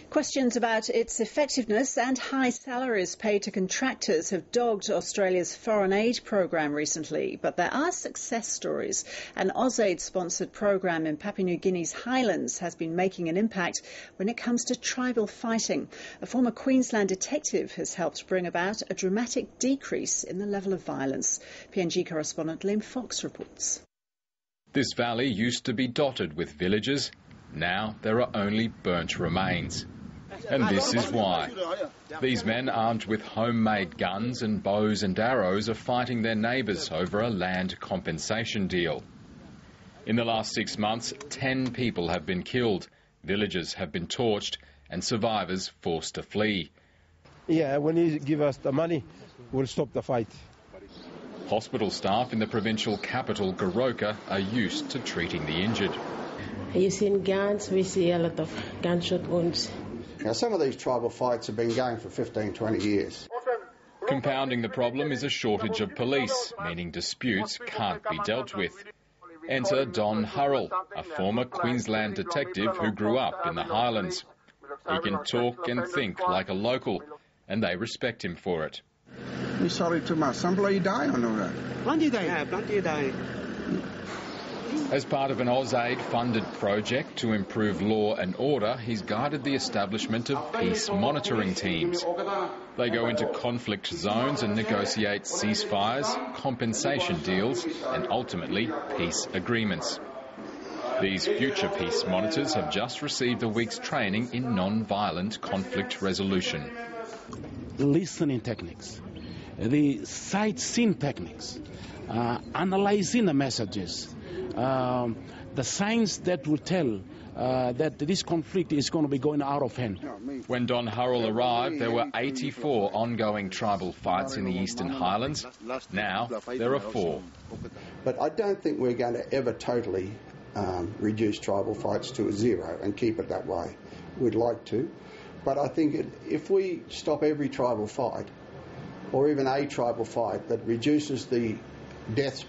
Questions about its effectiveness and high salaries paid to contractors have dogged Australia's foreign aid program recently, but there are success stories. An AusAID-sponsored program in Papua New Guinea's highlands has been making an impact when it comes to tribal fighting. A former Queensland detective has helped bring about a dramatic decrease in the level of violence. PNG correspondent Lim Fox reports. This valley used to be dotted with villages. Now there are only burnt remains. And this is why. These men, armed with homemade guns and bows and arrows, are fighting their neighbours over a land compensation deal. In the last 6 months, 10 people have been killed, villages have been torched, and survivors forced to flee. Yeah, when you give us the money, we'll stop the fight. Hospital staff in the provincial capital, Goroka, are used to treating the injured. You've seen guns, we see a lot of gunshot wounds. Now, some of these tribal fights have been going for 15, 20 years. Compounding the problem is a shortage of police, meaning disputes can't be dealt with. Enter Don Hurrell, a former Queensland detective who grew up in the highlands. He can talk and think like a local, and they respect him for it. We're sorry too much. Somebody die on the road. Plenty die. Yeah, plenty die. As part of an AusAID-funded project to improve law and order, he's guided the establishment of peace monitoring teams. They go into conflict zones and negotiate ceasefires, compensation deals and ultimately peace agreements. These future peace monitors have just received a week's training in non-violent conflict resolution. Listening techniques, the sight-seeing techniques, analysing the messages, the signs that will tell that this conflict is going to be going out of hand. When Don Hurrell arrived, there were 84 ongoing tribal fights in the Eastern Highlands. Now there are 4. But I don't think we're going to ever totally reduce tribal fights to a 0 and keep it that way. We'd like to. But I think if we stop every tribal fight, or even a tribal fight that reduces the deaths